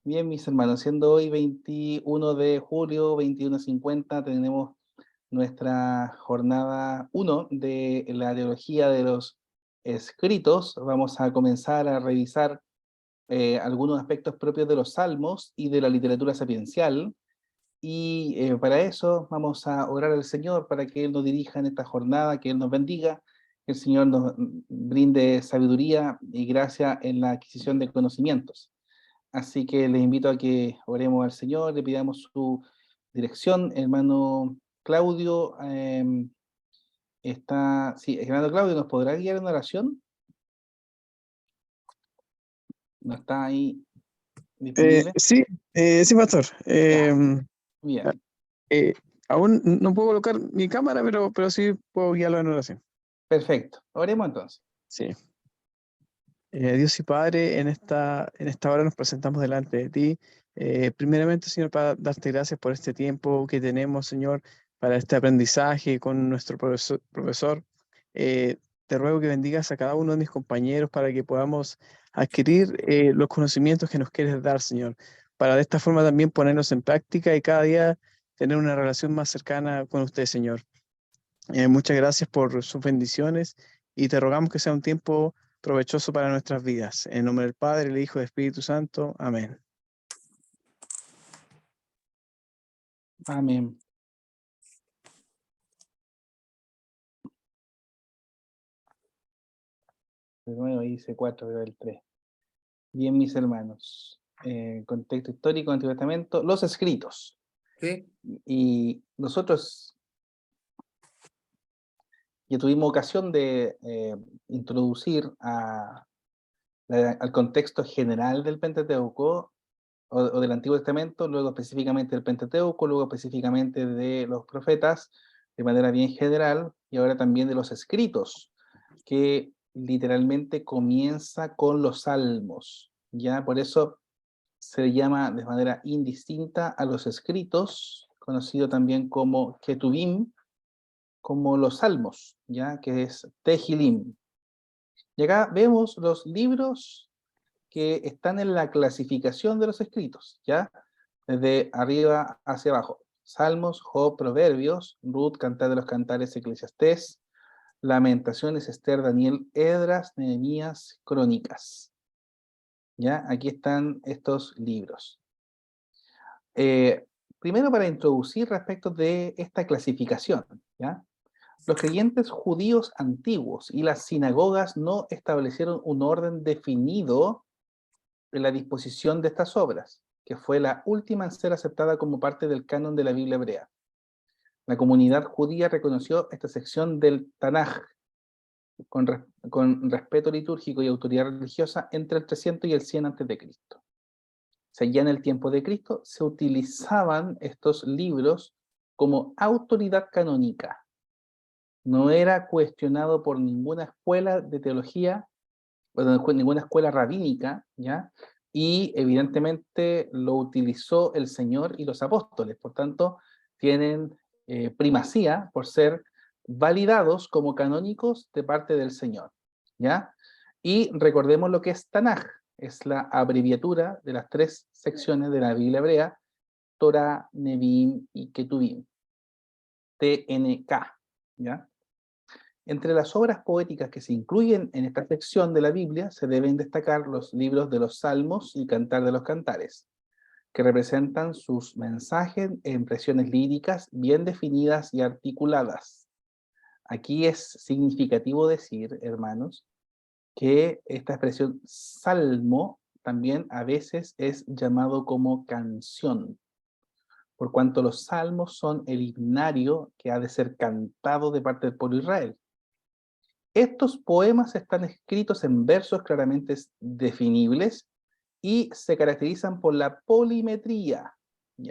Bien, mis hermanos, siendo hoy 21 de julio, 21:50, tenemos nuestra jornada 1 de la teología de los escritos. Vamos a comenzar a revisar algunos aspectos propios de los salmos y de la literatura sapiencial. Y para eso vamos a orar al Señor para que Él nos dirija en esta jornada, que Él nos bendiga, que el Señor nos brinde sabiduría y gracia en la adquisición de conocimientos. Así que les invito a que oremos al Señor, le pidamos su dirección. Hermano Claudio, sí, hermano Claudio, ¿nos podrá guiar en oración? ¿No está ahí disponible? Sí, sí, pastor. Ya, bien, Eh, Aún no puedo colocar mi cámara, pero sí puedo guiarlo en oración. perfecto. Oremos entonces. Sí. Dios y Padre, en esta hora nos presentamos delante de ti. Primeramente, Señor, para darte gracias por este tiempo que tenemos, Señor, para este aprendizaje con nuestro profesor. Eh, Te ruego que bendigas a cada uno de mis compañeros para que podamos adquirir los conocimientos que nos quieres dar, Señor, para de esta forma también ponernos en práctica y cada día tener una relación más cercana con usted, Señor. Muchas gracias por sus bendiciones y te rogamos que sea un tiempo provechoso para nuestras vidas. En nombre del Padre, el Hijo y el Espíritu Santo. Amén. Amén. De nuevo dice 4 del 3. Bien, mis hermanos. Contexto histórico, Antiguo Testamento, los escritos. Sí, Y nosotros ya tuvimos ocasión de introducir al contexto general del Pentateuco o del Antiguo Testamento, luego específicamente del Pentateuco, luego específicamente de los profetas, de manera bien general, y ahora también de los escritos, que literalmente comienza con los salmos, ¿ya? Por eso se llama de manera indistinta a los escritos, conocido también como Ketuvim, como los salmos, ¿ya? Que es Tehilim. Y acá vemos los libros que están en la clasificación de los escritos, ¿ya? Desde arriba hacia abajo. Salmos, Job, Proverbios, Ruth, Cantar de los Cantares, Eclesiastés, Lamentaciones, Esther, Daniel, Esdras, Nehemías, Crónicas. ¿Ya? Aquí están estos libros. Primero para introducir respecto de esta clasificación, ¿ya? Los creyentes judíos antiguos y las sinagogas no establecieron un orden definido en la disposición de estas obras, que fue la última en ser aceptada como parte del canon de la Biblia hebrea. La comunidad judía reconoció esta sección del Tanaj con respeto litúrgico y autoridad religiosa entre el 300 y el 100 a.C. O sea, ya en el tiempo de Cristo se utilizaban estos libros como autoridad canónica. No era cuestionado por ninguna escuela de teología, ninguna escuela rabínica, ¿ya? Y evidentemente lo utilizó el Señor y los apóstoles, por tanto, tienen primacía por ser validados como canónicos de parte del Señor, ¿ya? Y recordemos lo que es Tanaj, es la abreviatura de las 3 secciones de la Biblia hebrea, Torah, Nevi'im y Ketuvim, TNK, ¿ya? Entre las obras poéticas que se incluyen en esta sección de la Biblia se deben destacar los libros de los Salmos y Cantar de los Cantares, que representan sus mensajes e impresiones líricas bien definidas y articuladas. Aquí es significativo decir, hermanos, que esta expresión salmo también a veces es llamado como canción, por cuanto los salmos son el himnario que ha de ser cantado de parte del pueblo de Israel. Estos poemas están escritos en versos claramente definibles y se caracterizan por la polimetría,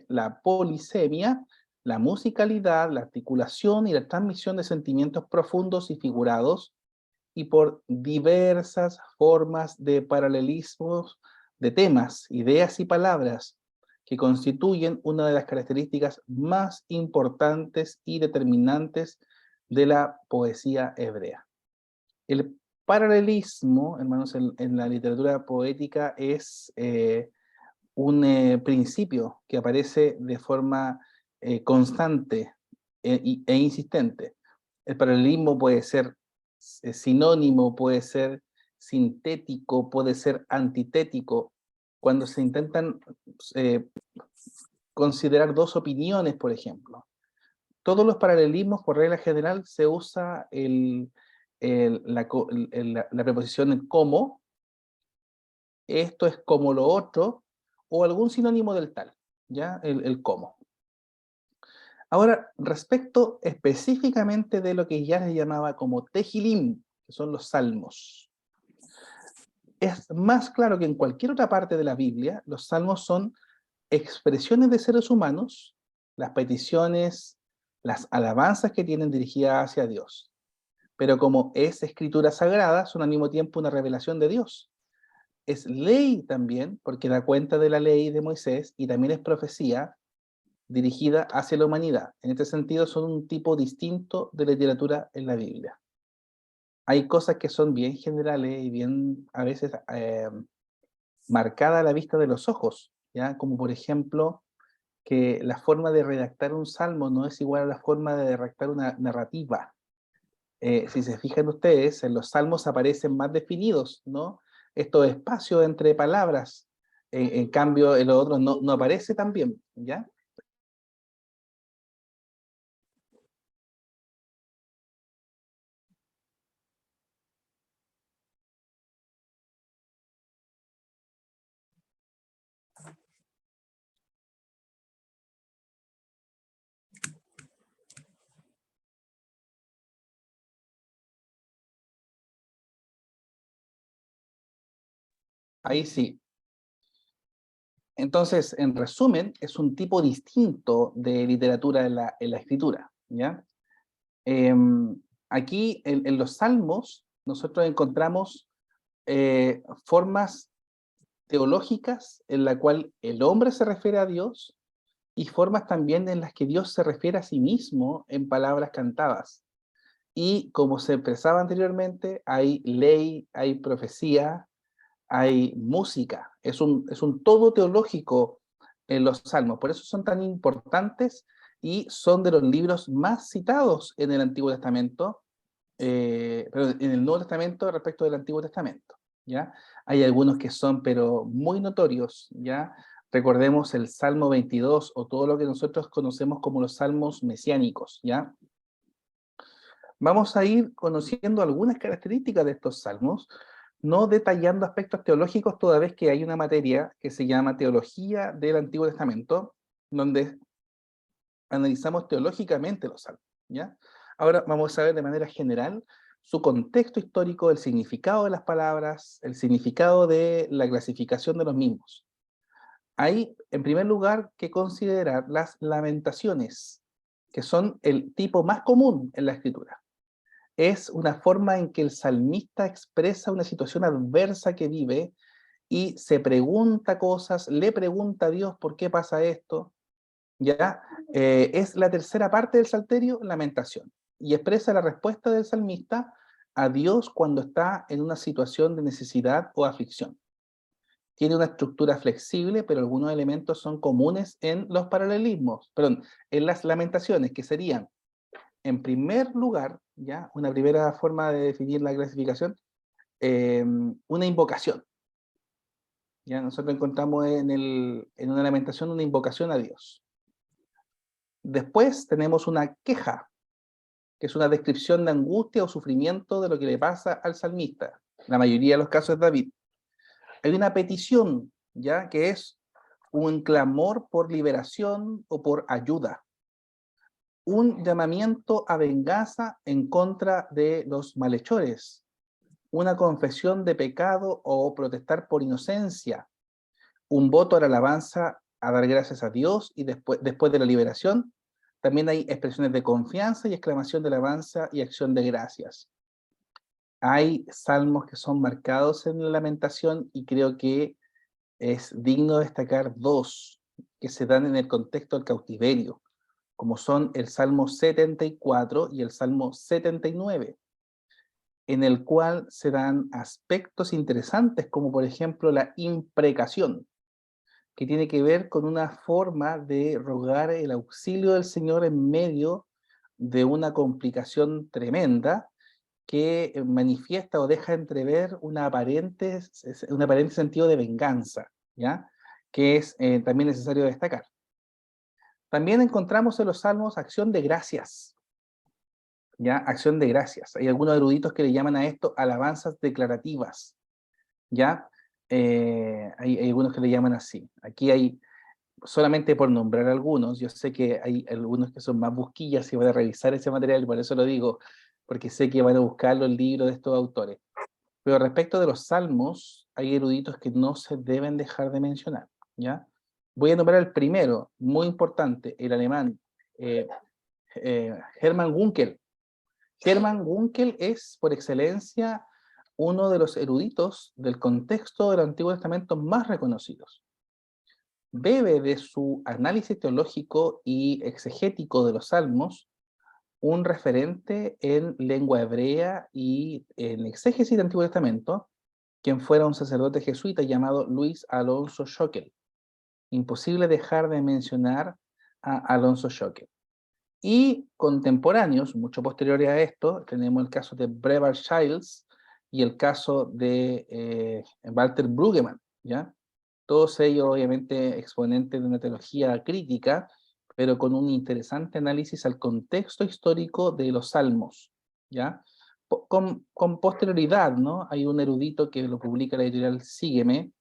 la polisemia, la musicalidad, la articulación y la transmisión de sentimientos profundos y figurados, y por diversas formas de paralelismos de temas, ideas y palabras que constituyen una de las características más importantes y determinantes de la poesía hebrea. El paralelismo, hermanos, en la literatura poética es un principio que aparece de forma constante e insistente. El paralelismo puede ser sinónimo, puede ser sintético, puede ser antitético. Cuando se intentan considerar dos opiniones, por ejemplo. Todos los paralelismos, por regla general, se usa la preposición en como, esto es como lo otro, o algún sinónimo del tal, ¿ya? El como. Ahora, respecto específicamente de lo que ya se llamaba como Tejilim, que son los salmos, es más claro que en cualquier otra parte de la Biblia, los salmos son expresiones de seres humanos, las peticiones, las alabanzas que tienen dirigidas hacia Dios. Pero como es escritura sagrada, son al mismo tiempo una revelación de Dios. Es ley también, porque da cuenta de la ley de Moisés, y también es profecía dirigida hacia la humanidad. En este sentido, son un tipo distinto de literatura en la Biblia. Hay cosas que son bien generales y bien, a veces, marcada a la vista de los ojos, ¿ya? Como por ejemplo, que la forma de redactar un salmo no es igual a la forma de redactar una narrativa. Si se fijan ustedes, en los salmos aparecen más definidos, ¿no? Estos espacios entre palabras, en cambio en los otros no aparece tan bien, ¿ya? Ahí sí. Entonces, en resumen, es un tipo distinto de literatura en la escritura, ¿ya? Aquí, en los salmos, nosotros encontramos formas teológicas en la cual el hombre se refiere a Dios y formas también en las que Dios se refiere a sí mismo en palabras cantadas. Y como se expresaba anteriormente, hay ley, hay profecía, hay música. Es un todo teológico en los salmos. Por eso son tan importantes y son de los libros más citados en el Antiguo Testamento, pero en el Nuevo Testamento respecto del Antiguo Testamento, ¿ya? Hay algunos que son, pero muy notorios, ¿ya? Recordemos el Salmo 22 o todo lo que nosotros conocemos como los salmos mesiánicos, ¿ya? Vamos a ir conociendo algunas características de estos salmos, no detallando aspectos teológicos, toda vez que hay una materia que se llama Teología del Antiguo Testamento, donde analizamos teológicamente los salmos, ¿ya? Ahora vamos a ver de manera general su contexto histórico, el significado de las palabras, el significado de la clasificación de los mismos. Hay, en primer lugar, que considerar las lamentaciones, que son el tipo más común en la escritura. Es una forma en que el salmista expresa una situación adversa que vive y se pregunta cosas, le pregunta a Dios por qué pasa esto, ¿ya? Es la tercera parte del Salterio, lamentación, y expresa la respuesta del salmista a Dios cuando está en una situación de necesidad o aflicción. Tiene una estructura flexible, pero algunos elementos son comunes en los paralelismos, perdón, en las lamentaciones, que serían, en primer lugar, ¿ya? Una primera forma de definir la clasificación, una invocación. ¿Ya? Nosotros encontramos en una lamentación una invocación a Dios. Después tenemos una queja, que es una descripción de angustia o sufrimiento de lo que le pasa al salmista. La mayoría de los casos es David. Hay una petición, ¿ya? Que es un clamor por liberación o por ayuda. Un llamamiento a venganza en contra de los malhechores. Una confesión de pecado o protestar por inocencia. Un voto a la alabanza, a dar gracias a Dios, y después de la liberación, también hay expresiones de confianza y exclamación de alabanza y acción de gracias. Hay salmos que son marcados en la lamentación y creo que es digno destacar dos que se dan en el contexto del cautiverio, como son el Salmo 74 y el Salmo 79, en el cual se dan aspectos interesantes como por ejemplo la imprecación, que tiene que ver con una forma de rogar el auxilio del Señor en medio de una complicación tremenda que manifiesta o deja entrever un aparente sentido de venganza, ¿ya? Que es también necesario destacar. También encontramos en los salmos acción de gracias, ¿ya? Acción de gracias. Hay algunos eruditos que le llaman a esto alabanzas declarativas, ¿ya? Hay algunos que le llaman así. Aquí hay, solamente por nombrar algunos, yo sé que hay algunos que son más busquillas y van a revisar ese material, por eso lo digo, porque sé que van a buscar los libros de estos autores. Pero respecto de los salmos, hay eruditos que no se deben dejar de mencionar, ¿ya? Voy a nombrar el primero, muy importante, el alemán, Hermann Gunkel. Hermann Gunkel es, por excelencia, uno de los eruditos del contexto del Antiguo Testamento más reconocidos. Bebe de su análisis teológico y exegético de los salmos un referente en lengua hebrea y en exégesis del Antiguo Testamento, quien fuera un sacerdote jesuita llamado Luis Alonso Schockel. Imposible dejar de mencionar a Alonso Schockel. Y contemporáneos, mucho posteriores a esto, tenemos el caso de Brevard Childs y el caso de Walter Brueggemann, ¿ya? Todos ellos obviamente exponentes de una teología crítica, pero con un interesante análisis al contexto histórico de los salmos, ¿ya? Con posterioridad, ¿no? Hay un erudito que lo publica la editorial Sígueme,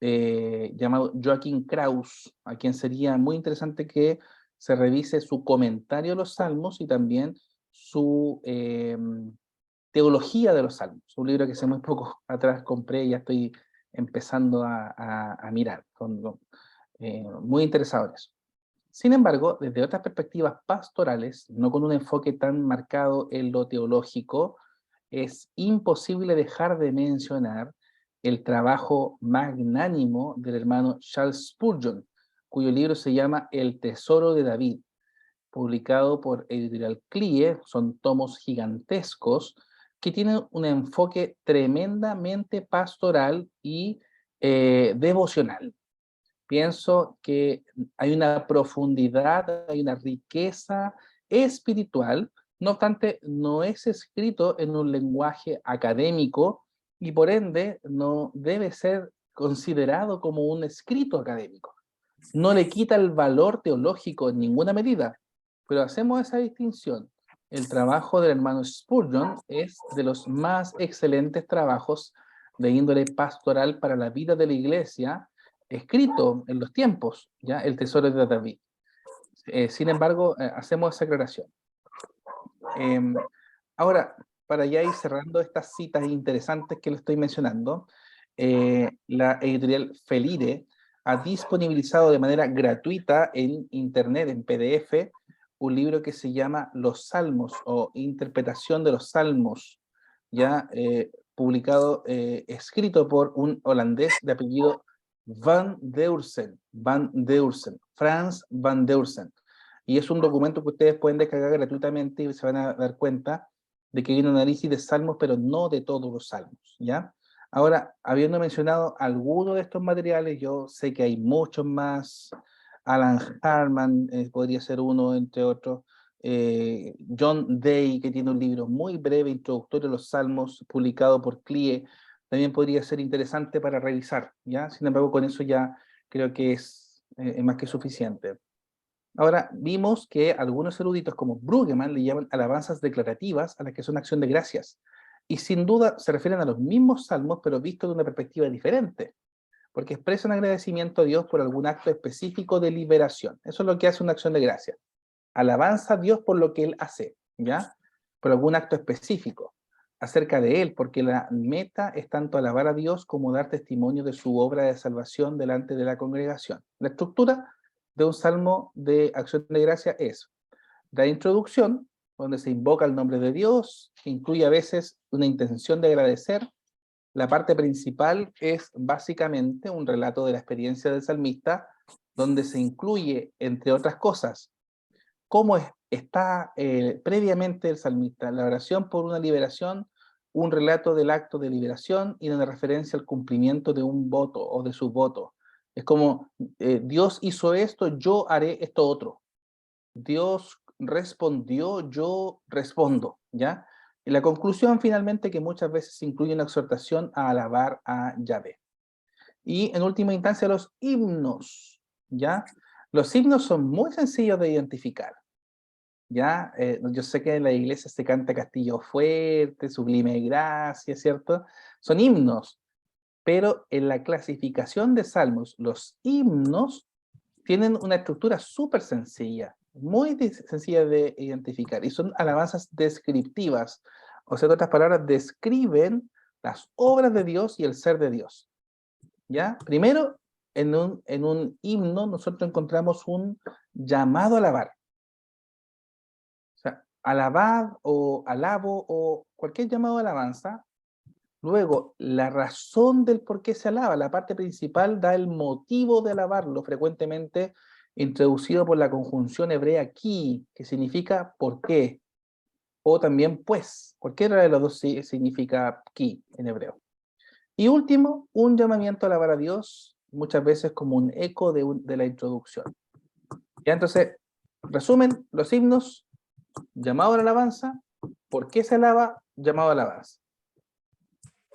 llamado Joachim Kraus, a quien sería muy interesante que se revise su comentario a los salmos y también su teología de los salmos. Un libro que hace muy poco atrás compré y ya estoy empezando a mirar, muy interesado en eso. Sin embargo, desde otras perspectivas pastorales, no con un enfoque tan marcado en lo teológico, es imposible dejar de mencionar el trabajo magnánimo del hermano Charles Spurgeon, cuyo libro se llama El Tesoro de David, publicado por Editorial Clie. Son tomos gigantescos que tienen un enfoque tremendamente pastoral y devocional. Pienso que hay una profundidad, hay una riqueza espiritual, no obstante, no es escrito en un lenguaje académico y por ende no debe ser considerado como un escrito académico. No le quita el valor teológico en ninguna medida, pero hacemos esa distinción. El trabajo del hermano Spurgeon es de los más excelentes trabajos de índole pastoral para la vida de la iglesia, escrito en los tiempos, ¿ya? El Tesoro de David. Sin embargo, hacemos esa aclaración. Ahora, para ya ir cerrando estas citas interesantes que le estoy mencionando, la editorial Felire ha disponibilizado de manera gratuita en internet, en PDF, un libro que se llama Los Salmos o Interpretación de los Salmos, ya publicado, escrito por un holandés de apellido Van Deursen, Frans Van Deursen. Y es un documento que ustedes pueden descargar gratuitamente y se van a dar cuenta de que hay un análisis de salmos, pero no de todos los salmos, ¿ya? Ahora, habiendo mencionado algunos de estos materiales, yo sé que hay muchos más. Alan Hartman podría ser uno, entre otros. John Day, que tiene un libro muy breve, introductorio a los salmos, publicado por CLIE, también podría ser interesante para revisar, ¿ya? Sin embargo, con eso ya creo que es más que suficiente. Ahora, vimos que algunos eruditos como Brueggemann le llaman alabanzas declarativas a las que son acción de gracias. Y sin duda se refieren a los mismos salmos, pero visto de una perspectiva diferente, porque expresan agradecimiento a Dios por algún acto específico de liberación. Eso es lo que hace una acción de gracias. Alabanza a Dios por lo que Él hace, ¿ya? Por algún acto específico acerca de Él, porque la meta es tanto alabar a Dios como dar testimonio de su obra de salvación delante de la congregación. La estructura de un salmo de acción de gracia es la introducción, donde se invoca el nombre de Dios, que incluye a veces una intención de agradecer. La parte principal es básicamente un relato de la experiencia del salmista, donde se incluye, entre otras cosas, cómo está previamente el salmista, la oración por una liberación, un relato del acto de liberación y una referencia al cumplimiento de un voto o de su voto. Es como, Dios hizo esto, yo haré esto otro. Dios respondió, yo respondo, ¿ya? Y la conclusión finalmente que muchas veces incluye una exhortación a alabar a Yahvé. Y en última instancia los himnos, ¿ya? Los himnos son muy sencillos de identificar, ¿ya? Yo sé que en la iglesia se canta Castillo Fuerte, Sublime Gracia, ¿cierto? Son himnos, pero en la clasificación de salmos, los himnos tienen una estructura súper sencilla, muy sencilla de identificar, y son alabanzas descriptivas, o sea, en otras palabras, describen las obras de Dios y el ser de Dios, ¿ya? Primero, en un himno nosotros encontramos un llamado a alabar, o sea, alabad o alabo o cualquier llamado de alabanza. Luego, la razón del por qué se alaba, la parte principal da el motivo de alabarlo, frecuentemente introducido por la conjunción hebrea ki, que significa por qué, o también pues, cualquiera de los dos significa ki en hebreo. Y último, un llamamiento a alabar a Dios, muchas veces como un eco de la introducción. Ya entonces, resumen, los himnos, llamado a la alabanza, ¿por qué se alaba? Llamado a la alabanza.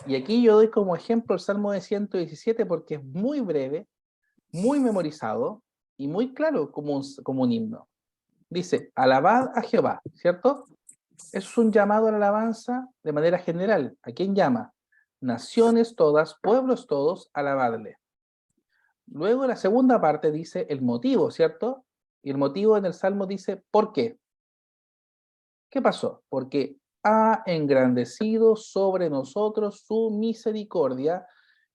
Y aquí yo doy como ejemplo el Salmo de 117 porque es muy breve, muy memorizado y muy claro como un himno. Dice, alabad a Jehová, ¿cierto? Eso es un llamado a la alabanza de manera general. ¿A quién llama? Naciones todas, pueblos todos, alabadle. Luego la segunda parte dice el motivo, ¿cierto? Y el motivo en el Salmo dice, ¿por qué? ¿Qué pasó? Porque ha engrandecido sobre nosotros su misericordia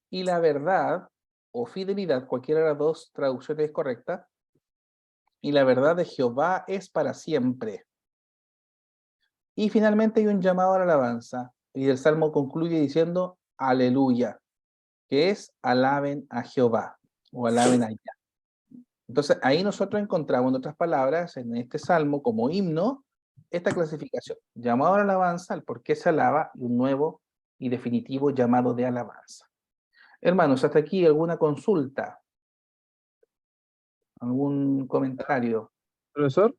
y la verdad o fidelidad, cualquiera de las dos traducciones es correcta, y la verdad de Jehová es para siempre. Y finalmente hay un llamado a la alabanza, y el Salmo concluye diciendo, aleluya, que es alaben a Jehová, o alaben a Yahvé. Entonces ahí nosotros encontramos, en otras palabras, en este Salmo como himno, esta clasificación, llamado a la alabanza, el por qué se alaba, y un nuevo y definitivo llamado de alabanza. Hermanos, hasta aquí alguna consulta, algún comentario. Profesor,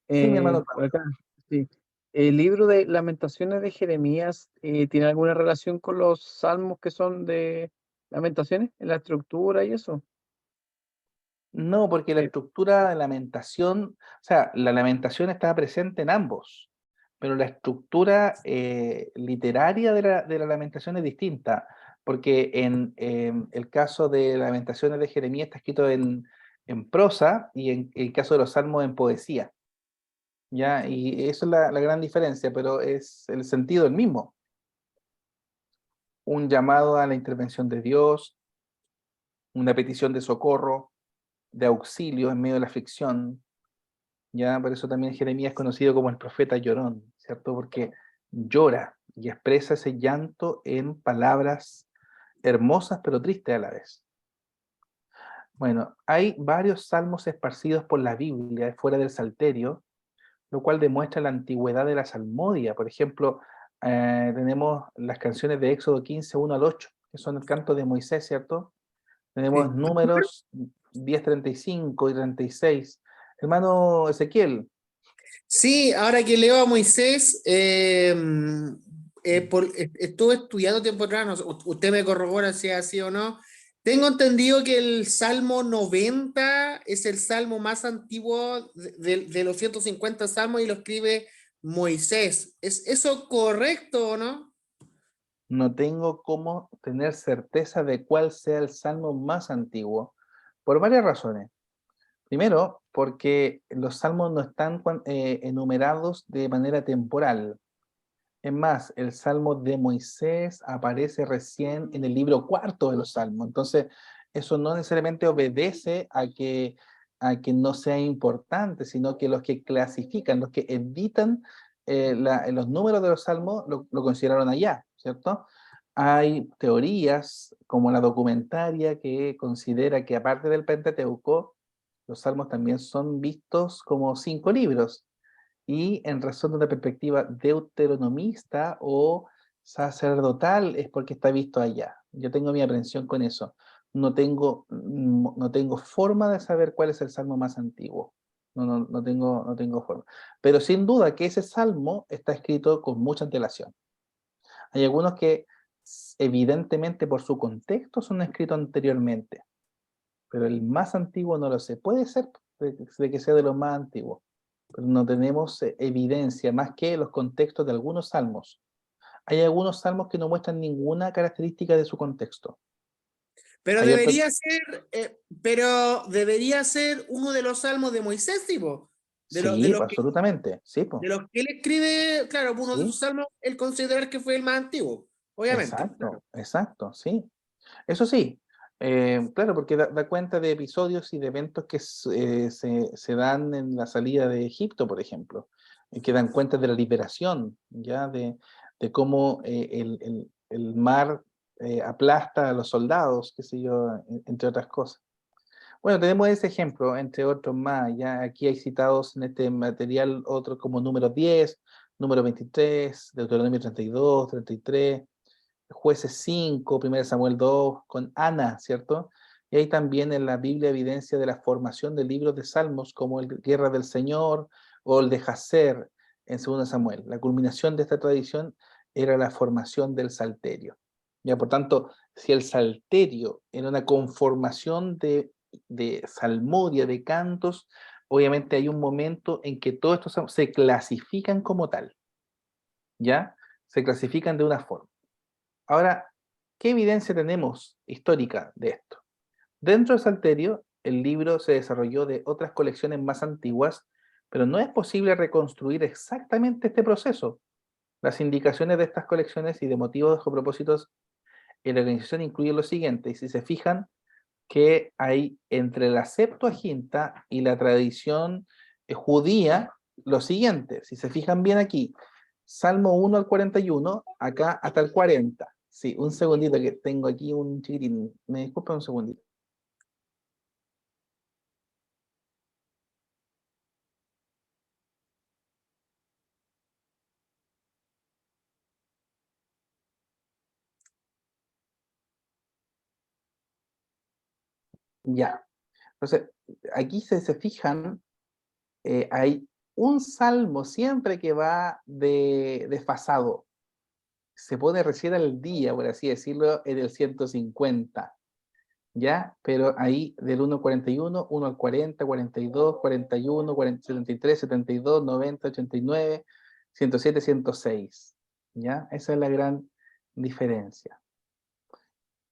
Sí, mi hermano por Carlos. acá, sí. ¿El libro de Lamentaciones de Jeremías tiene alguna relación con los salmos que son de Lamentaciones, en la estructura y eso? No, porque la Eh, estructura de lamentación, o sea, la lamentación estaba presente en ambos, pero la estructura literaria de la lamentación es distinta, porque en el caso de lamentaciones de Jeremías está escrito en prosa y en el caso de los salmos en poesía, ¿ya? Y eso es la gran diferencia, pero es el sentido el mismo. Un llamado a la intervención de Dios, una petición de socorro, de auxilio en medio de la aflicción. Ya, por eso también Jeremías es conocido como el profeta llorón, ¿cierto? Porque llora y expresa ese llanto en palabras hermosas pero tristes a la vez. Bueno, hay varios salmos esparcidos por la Biblia fuera del Salterio, lo cual demuestra la antigüedad de la salmodia. Por ejemplo, tenemos las canciones de Éxodo 15, 1 al 8, que son el canto de Moisés, ¿cierto? Tenemos Sí. números 10, 35 y 36. Hermano Ezequiel, Sí, ahora que leo a Moisés, estuve estudiando tiempo atrás, usted me corrobora si es así o no. Tengo entendido que el Salmo 90 es el salmo más antiguo de los 150 salmos y lo escribe Moisés. ¿Es eso correcto o no? no tengo cómo tener certeza de cuál sea el salmo más antiguo, por varias razones. Primero, porque los salmos no están enumerados de manera temporal. Es más, el salmo de Moisés aparece recién en el libro cuarto de los salmos. Entonces, eso no necesariamente obedece a que no sea importante, sino que los que clasifican, los que editan los números de los salmos lo consideraron allá, ¿cierto? Hay teorías como la documentaria que considera que aparte del Pentateuco, los salmos también son vistos como 5 libros y en razón de una perspectiva deuteronomista o sacerdotal es porque está visto allá. Yo tengo mi aprensión con eso. no tengo forma de saber cuál es el salmo más antiguo. No tengo forma. Pero sin duda que ese salmo está escrito con mucha antelación. Hay algunos que evidentemente por su contexto son escritos anteriormente, pero el más antiguo no lo sé. Puede ser de que sea de los más antiguos, pero no tenemos evidencia más que los contextos de algunos salmos. Hay algunos salmos que no muestran ninguna característica de su contexto. Pero Hay otros, debería ser uno de los salmos de Moisés, tipo. sí, pues, absolutamente, sí, pues, De los que él escribe, claro, uno de sí, sus salmos, él considerar que fue el más antiguo, obviamente. Claro. exacto, sí. Eso sí, claro, porque da cuenta de episodios y de eventos que se dan en la salida de Egipto, por ejemplo, que dan cuenta de la liberación, ya de cómo el mar aplasta a los soldados, qué sé yo, entre otras cosas. Bueno, tenemos ese ejemplo, entre otros más. Ya aquí hay citados en este material otros como número 10, número 23, Deuteronomio 32, 33, Jueces 5, 1 Samuel 2, con Ana, ¿cierto? Y hay también en la Biblia evidencia de la formación de libros de salmos como el Guerra del Señor o el de Jacer en 2 Samuel. La culminación de esta tradición era la formación del Salterio. Ya, por tanto, si el Salterio era una conformación de salmodia, de cantos, obviamente hay un momento en que todos estos se clasifican como tal, ¿ya? Se clasifican de una forma. Ahora, ¿qué evidencia tenemos histórica de esto? Dentro del Salterio, el libro se desarrolló de otras colecciones más antiguas, pero no es posible reconstruir exactamente este proceso. Las indicaciones de estas colecciones y de motivos o propósitos en la organización incluyen lo siguiente, y si se fijan que hay entre la Septuaginta y la tradición judía lo siguiente, si se fijan bien aquí, Salmo 1 al 41, acá hasta el 40. Sí, un segundito que tengo aquí un chiquitín. Me disculpa un segundito. Ya. Entonces, aquí se fijan, hay un salmo siempre que va desfasado. Se pone recién al día, por así decirlo, en el 150. ¿Ya? Pero ahí del 1 al 41, 1 al 40, 42, 41, 40, 73, 72, 90, 89, 107, 106. ¿Ya? Esa es la gran diferencia.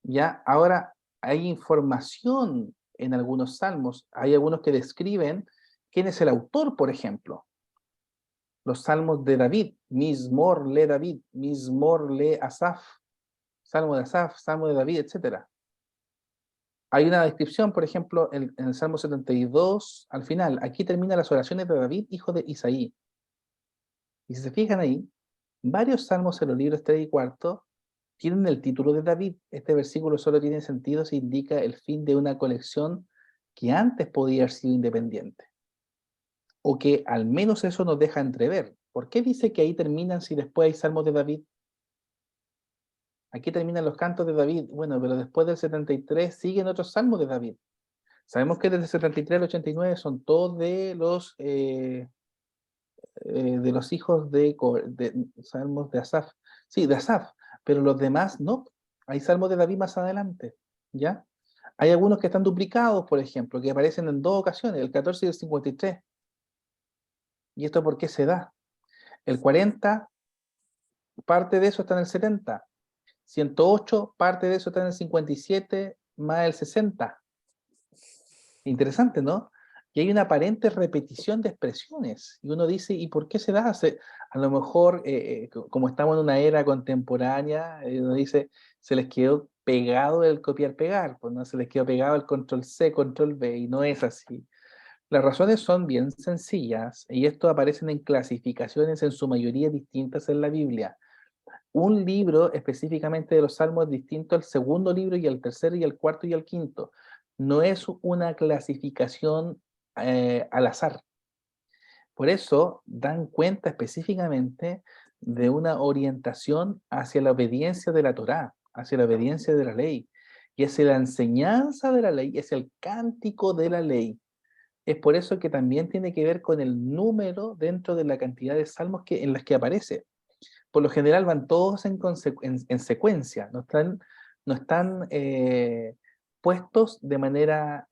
¿Ya? Ahora, hay información en algunos salmos. Hay algunos que describen quién es el autor, por ejemplo. Los salmos de David, Mismor le David, Mismor le Asaf, Salmo de Asaf, Salmo de David, etcétera. Hay una descripción, por ejemplo, en el Salmo 72, al final, aquí termina las oraciones de David, hijo de Isaí. Y si se fijan ahí, varios salmos en los libros 3 y 4 tienen el título de David. Este versículo solo tiene sentido si indica el fin de una colección que antes podía haber sido independiente. O que al menos eso nos deja entrever. ¿Por qué dice que ahí terminan si después hay salmos de David? Aquí terminan los cantos de David. Bueno, pero después del 73 siguen otros salmos de David. Sabemos que desde el 73 al 89 son todos de los hijos de salmos de Asaf. Sí, de Asaf, pero los demás no. Hay salmos de David más adelante, ¿ya? Hay algunos que están duplicados, por ejemplo, que aparecen en dos ocasiones, el 14 y el 53. ¿Y esto por qué se da? El 40, parte de eso está en el 70. 108, parte de eso está en el 57, más el 60. Interesante, ¿no? Y hay una aparente repetición de expresiones. Y uno dice, ¿y por qué se da? A lo mejor, como estamos en una era contemporánea, uno dice, se les quedó pegado el copiar-pegar, pues no se les quedó pegado el control-C, control-V, y no es así. Las razones son bien sencillas, y esto aparecen en clasificaciones en su mayoría distintas en la Biblia. Un libro específicamente de los Salmos es distinto al segundo libro y al tercero y al cuarto y al quinto. No es una clasificación al azar. Por eso dan cuenta específicamente de una orientación hacia la obediencia de la Torá, hacia la obediencia de la ley. y es la enseñanza de la ley, es el cántico de la ley. Es por eso que también tiene que ver con el número dentro de la cantidad de salmos en las que aparece. Por lo general van todos en secuencia, no están puestos de manera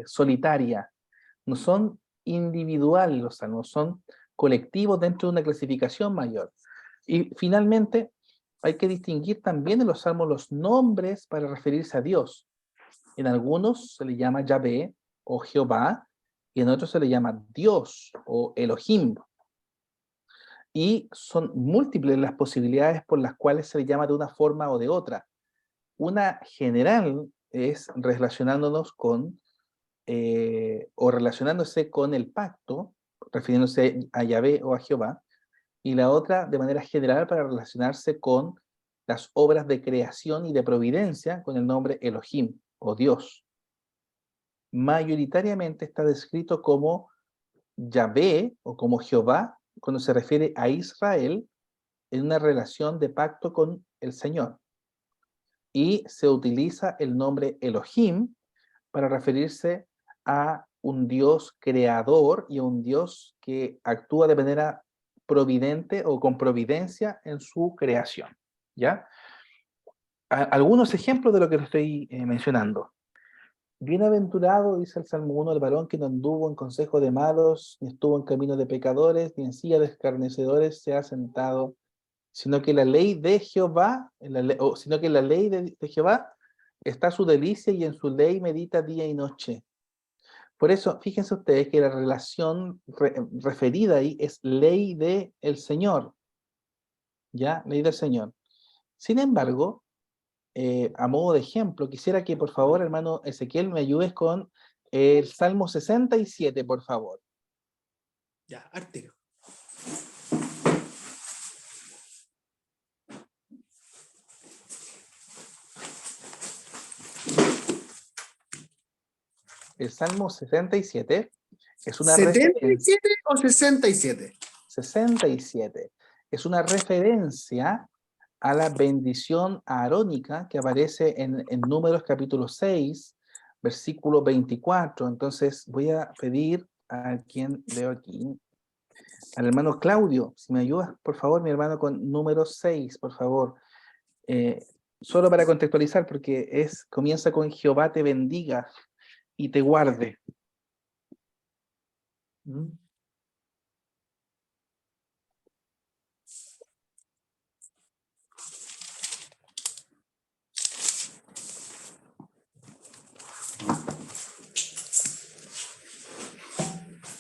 solitaria, no son individuales los salmos, son colectivos dentro de una clasificación mayor. Y finalmente, hay que distinguir también en los salmos los nombres para referirse a Dios. En algunos se le llama Yahvé o Jehová, y en otros se le llama Dios o Elohim. Y son múltiples las posibilidades por las cuales se le llama de una forma o de otra. Una general es relacionándonos con, o relacionándose con el pacto, refiriéndose a Yahvé o a Jehová, y la otra de manera general para relacionarse con las obras de creación y de providencia con el nombre Elohim o Dios. Mayoritariamente está descrito como Yahvé o como Jehová cuando se refiere a Israel en una relación de pacto con el Señor. Y se utiliza el nombre Elohim para referirse a un Dios creador y a un Dios que actúa de manera providente o con providencia en su creación. ¿Ya? Algunos ejemplos de lo que le estoy mencionando. Bienaventurado, dice el Salmo 1, el varón que no anduvo en consejo de malos, ni estuvo en camino de pecadores, ni en silla de escarnecedores se ha sentado, sino que la ley de Jehová, sino que en la ley de Jehová está su delicia y en su ley medita día y noche. Por eso, fíjense ustedes que la relación referida ahí es ley del Señor. ¿Ya? Ley del Señor. Sin embargo, a modo de ejemplo, quisiera que por favor, hermano Ezequiel, me ayudes con el Salmo 67, por favor. Ya, Artero. El Salmo 67 es una referencia. ¿77 o 67? 67. Es una referencia a la bendición arónica que aparece en Números capítulo 6, versículo 24. Entonces voy a pedir a quien veo aquí, al hermano Claudio, si me ayudas, por favor, mi hermano, con número 6, por favor. Solo para contextualizar, porque comienza con Jehová te bendiga y te guarde. ¿Mm?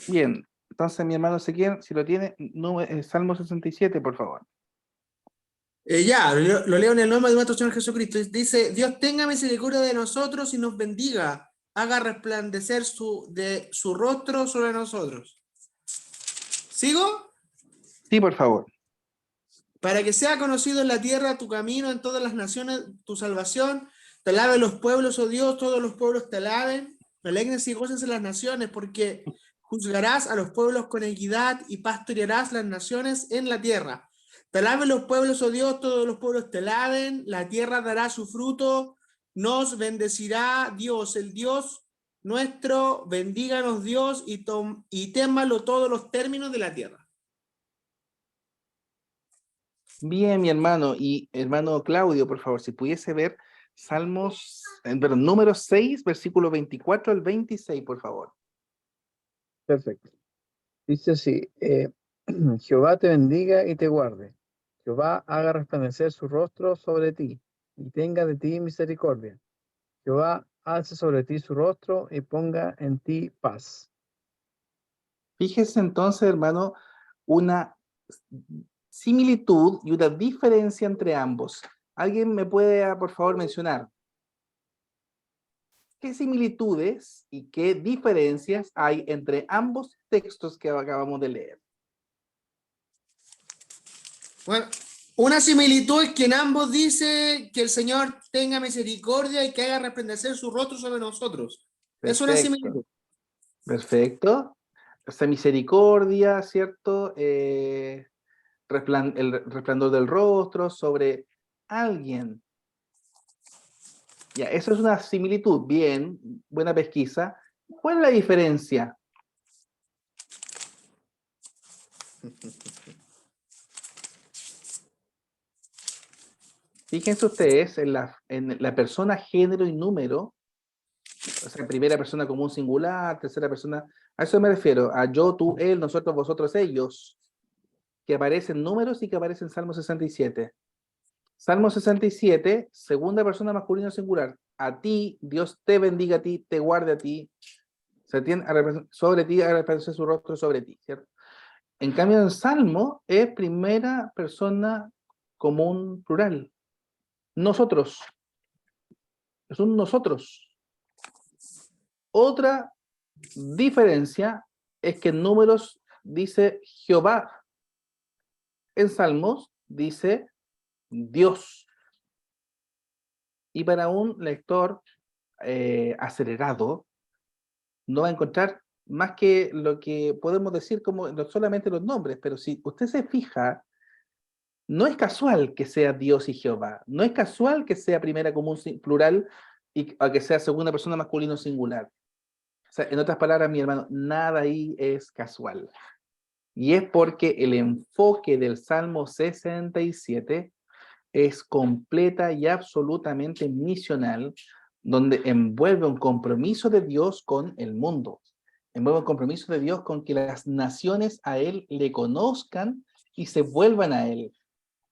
Bien, entonces mi hermano Ezequiel, si lo tiene, Salmo 67, por favor. Ya, lo leo en el nombre de nuestro Señor Jesucristo. Dice, Dios tenga misericordia de nosotros y nos bendiga, haga resplandecer de su rostro sobre nosotros. ¿Sigo? Sí, por favor. Para que sea conocido en la tierra tu camino, en todas las naciones tu salvación. Te alaben los pueblos, oh Dios, todos los pueblos te alaben. Alégrense y gócense las naciones, porque juzgarás a los pueblos con equidad y pastorearás las naciones en la tierra. Te alaben los pueblos, oh Dios, todos los pueblos te alaben. La tierra dará su fruto. Nos bendecirá Dios, el Dios nuestro. Bendíganos Dios y témalo todos los términos de la tierra. Bien, mi hermano. Y hermano Claudio, por favor, si pudiese ver número 6, versículo 24 al 26, por favor. Perfecto. Dice así, Jehová te bendiga y te guarde. Jehová haga resplandecer su rostro sobre ti y tenga de ti misericordia. Jehová alce sobre ti su rostro y ponga en ti paz. Fíjese entonces, hermano, una similitud y una diferencia entre ambos. ¿Alguien me puede, por favor, mencionar qué similitudes y qué diferencias hay entre ambos textos que acabamos de leer? Bueno, una similitud es que en ambos dice que el Señor tenga misericordia y que haga resplandecer su rostro sobre nosotros. Es una similitud. Perfecto. Esa misericordia, ¿cierto? El resplandor del rostro sobre alguien. Ya, eso es una similitud. Bien, buena pesquisa. ¿Cuál es la diferencia? Fíjense ustedes en la persona, género y número, o sea, primera persona común singular, tercera persona, a eso me refiero, a yo, tú, él, nosotros, vosotros, ellos, que aparecen números y que aparecen en Salmo 67. Salmo 67, segunda persona masculino singular, a ti, Dios te bendiga a ti, te guarde a ti, se tiene sobre ti, a representar su rostro sobre ti, ¿cierto? En cambio, en Salmo es primera persona común plural. Nosotros. Es un nosotros. Otra diferencia es que en Números dice Jehová. En Salmos dice Dios. Y para un lector acelerado, no va a encontrar más que lo que podemos decir como no solamente los nombres, pero si usted se fija, no es casual que sea Dios y Jehová, no es casual que sea primera común plural y a que sea segunda persona masculino singular. O sea, en otras palabras, mi hermano, nada ahí es casual. Y es porque el enfoque del Salmo 67 es completa y absolutamente misional, donde envuelve un compromiso de Dios con el mundo. Envuelve un compromiso de Dios con que las naciones a Él le conozcan y se vuelvan a Él.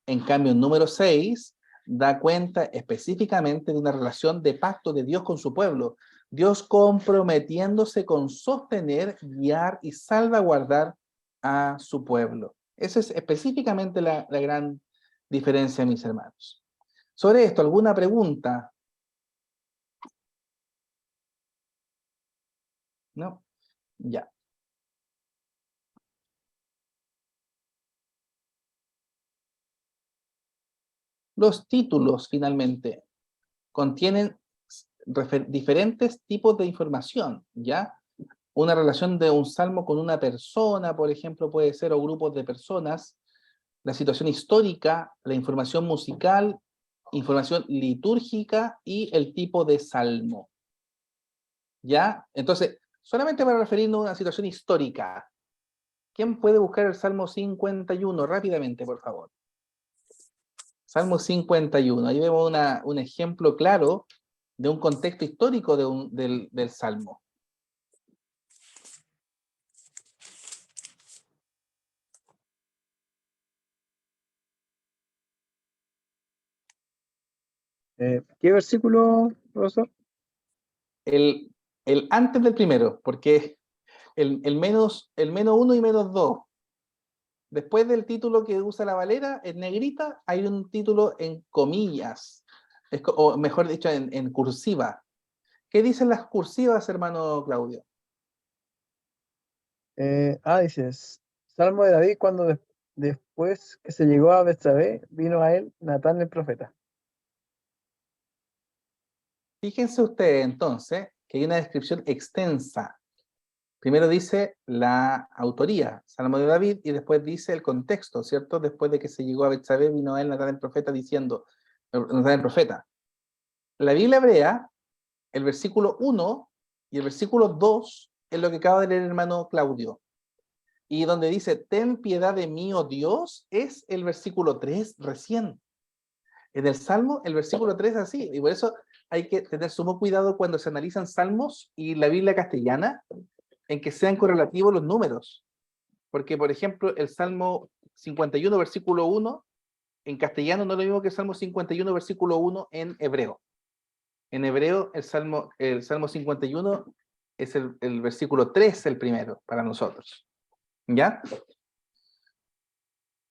En cambio, el número 6 da cuenta específicamente de una relación de pacto de Dios con su pueblo. Dios comprometiéndose con sostener, guiar y salvaguardar a su pueblo. Esa es específicamente la gran diferencia, mis hermanos. Sobre esto, ¿alguna pregunta? ¿No? Ya. Los títulos, finalmente, contienen diferentes tipos de información, ¿ya? Una relación de un salmo con una persona, por ejemplo, puede ser, o grupos de personas, la situación histórica, la información musical, información litúrgica y el tipo de salmo. ¿Ya? Entonces, solamente para referirnos a una situación histórica, ¿quién puede buscar el Salmo 51 rápidamente, por favor? Salmo 51, ahí vemos un ejemplo claro de un contexto histórico del Salmo. ¿Qué versículo, profesor? El, el antes del primero, porque el menos 1 y menos 2. Después del título que usa la Valera, en negrita, hay un título en comillas, o mejor dicho, en cursiva. ¿Qué dicen las cursivas, hermano Claudio? Dices, Salmo de David cuando después que se llegó a Betsabé, vino a él Natán el profeta. Fíjense ustedes entonces que hay una descripción extensa. Primero dice la autoría, Salmo de David, y después dice el contexto, ¿cierto? Después de que se llegó a Betsabé, vino a él Natán el profeta diciendo, Natán el profeta. La Biblia hebrea, el versículo 1 y el versículo 2 es lo que acaba de leer el hermano Claudio. Y donde dice, ten piedad de mí, oh Dios, es el versículo 3 recién. En el Salmo, el versículo 3 es así, y por eso hay que tener sumo cuidado cuando se analizan salmos y la Biblia castellana, en que sean correlativos los números. Porque, por ejemplo, el Salmo 51, versículo 1, en castellano no es lo mismo que el Salmo 51, versículo 1 en hebreo. En hebreo, el Salmo 51 es el versículo 3, el primero, para nosotros. ¿Ya?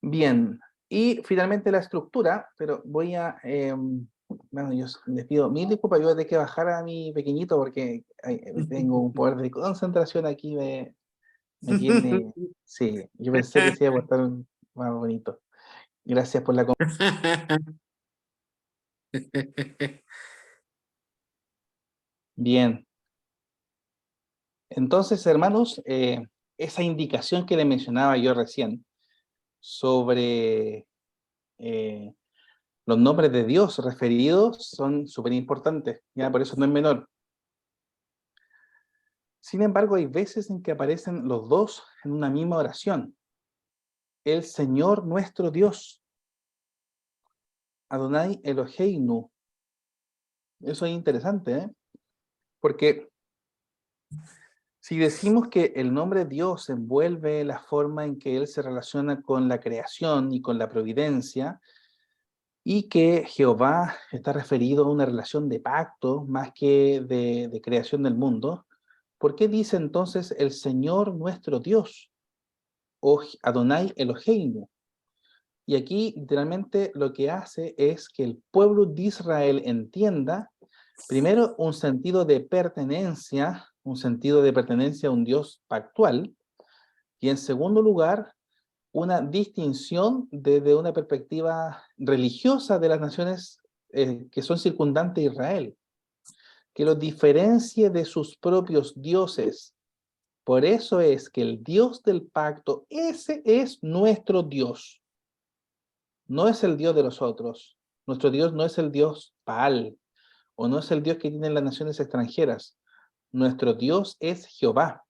Bien. Y finalmente la estructura, pero voy a... bueno, yo les pido mil disculpas, yo voy a tener que bajar a mi pequeñito porque tengo un poder de concentración aquí, me tiene... Sí, yo pensé que se iba a portar más bonito. Gracias por la... Bien. Entonces, hermanos, esa indicación que le mencionaba yo recién sobre Los nombres de Dios referidos son súper importantes, ya por eso no es menor. Sin embargo, hay veces en que aparecen los dos en una misma oración. El Señor nuestro Dios, Adonai Eloheinu. Eso es interesante, ¿eh? Porque si decimos que el nombre Dios envuelve la forma en que Él se relaciona con la creación y con la providencia, y que Jehová está referido a una relación de pacto más que de creación del mundo, ¿por qué dice entonces el Señor nuestro Dios, o Adonai Eloheinu? Y aquí literalmente lo que hace es que el pueblo de Israel entienda, primero, un sentido de pertenencia a un Dios pactual, y en segundo lugar, una distinción desde una perspectiva religiosa de las naciones que son circundantes a Israel, que los diferencie de sus propios dioses. Por eso es que el Dios del pacto, ese es nuestro Dios. No es el Dios de los otros. Nuestro Dios no es el Dios Baal, o no es el Dios que tienen las naciones extranjeras. Nuestro Dios es Jehová,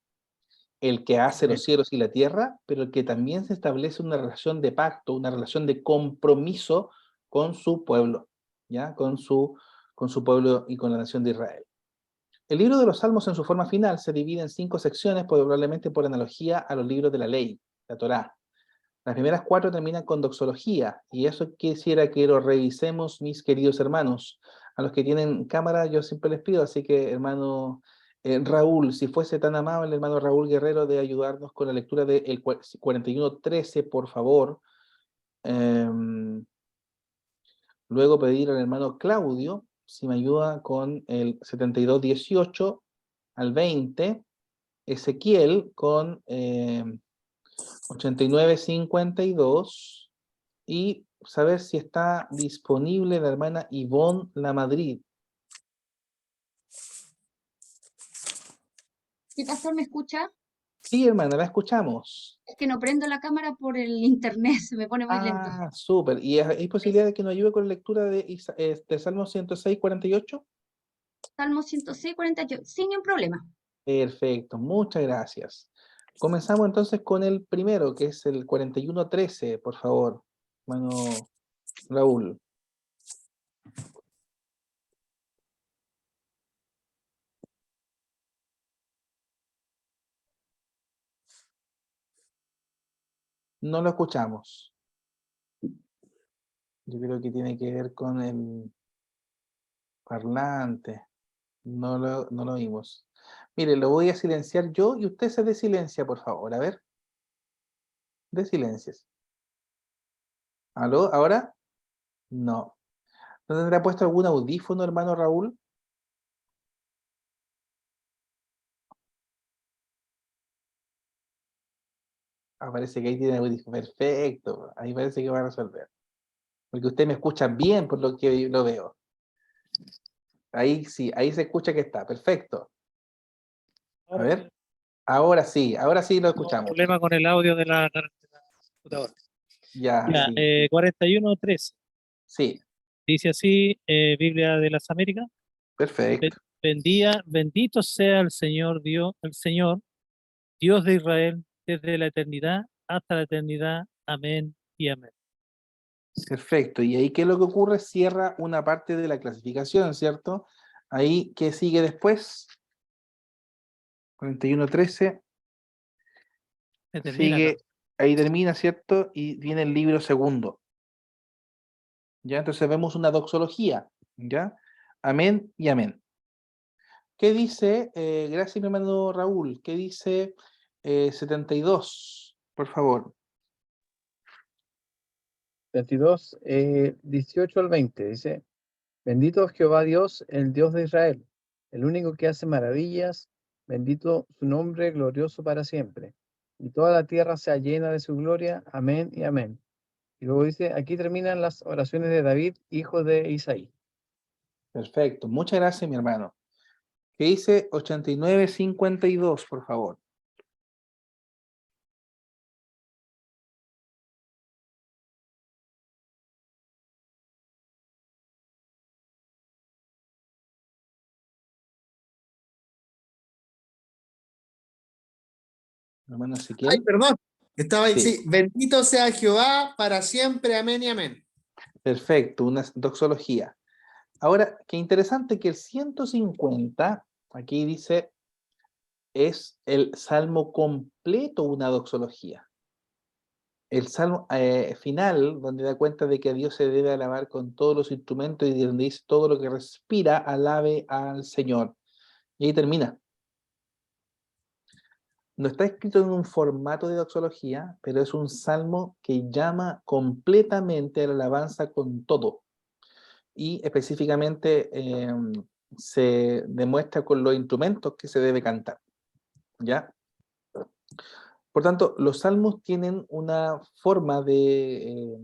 el que hace los cielos y la tierra, pero el que también se establece una relación de pacto, una relación de compromiso con su pueblo, ¿ya? Con su pueblo y con la nación de Israel. El libro de los Salmos en su forma final se divide en 5 secciones, probablemente por analogía a los libros de la ley, la Torá. Las primeras 4 terminan con doxología, y eso quisiera que lo revisemos, mis queridos hermanos. A los que tienen cámara yo siempre les pido, así que hermano Raúl, si fuese tan amable, hermano Raúl Guerrero, de ayudarnos con la lectura del 41:13, por favor. Luego pedir al hermano Claudio, si me ayuda con el 72:18 al 20, Ezequiel con 89:52, y saber si está disponible la hermana Ivonne Lamadrid. ¿Sí, pastor, me escucha? Sí, hermana, la escuchamos. Es que no prendo la cámara por el internet, se me pone muy lento. Ah, súper. ¿Y hay posibilidad de que nos ayude con la lectura de Salmo 106:48? Salmo 106, 48, sin ningún problema. Perfecto, muchas gracias. Comenzamos entonces con el primero, que es el 41:13, por favor, hermano Raúl. No lo escuchamos. Yo creo que tiene que ver con el parlante. No lo oímos. Mire, lo voy a silenciar yo y usted se desilencia, por favor. A ver. Desilencias. ¿Aló? ¿Ahora? No. ¿No tendrá puesto algún audífono, hermano Raúl? Ah, parece que ahí tiene audífono. Perfecto. Ahí parece que va a resolver. Porque usted me escucha bien por lo que lo veo. Ahí sí, ahí se escucha que está. Perfecto. A ver. Ahora sí lo escuchamos. Problema con el audio de la computadora. Ya, Ya, sí. 41:13. Sí, Dice así, Biblia de las Américas. perfecto. Bendito sea el Señor, Dios de Israel, desde la eternidad hasta la eternidad. Amén y amén. Perfecto. Y ahí, ¿qué es lo que ocurre? Cierra una parte de la clasificación, ¿cierto? Ahí, ¿qué sigue después? 41:13. Se termina acá. Sigue, ahí termina, ¿cierto? Y viene el libro segundo. ¿Ya? Entonces vemos una doxología, ¿ya? Amén y amén. ¿Qué dice, gracias mi hermano Raúl, qué dice 72, por favor? 22, 18 al 20, dice, bendito Jehová Dios, el Dios de Israel, el único que hace maravillas, bendito su nombre glorioso para siempre. Y toda la tierra sea llena de su gloria. Amén y amén. Y luego dice, aquí terminan las oraciones de David, hijo de Isaí. Perfecto, muchas gracias mi hermano. ¿Qué dice 89:52, por favor? Hermano Ay, Ezequiel. perdón. Estaba ahí, Sí. sí. Bendito sea Jehová para siempre. Amén y amén. Perfecto, una doxología. Ahora, qué interesante que el 150, aquí dice, es el salmo completo una doxología. El salmo final, donde da cuenta de que a Dios se debe alabar con todos los instrumentos y donde dice todo lo que respira, alabe al Señor. Y ahí termina. No está escrito en un formato de doxología, pero es un salmo que llama completamente a la alabanza con todo. Y específicamente se demuestra con los instrumentos que se debe cantar. ¿Ya? Por tanto, los salmos tienen una forma de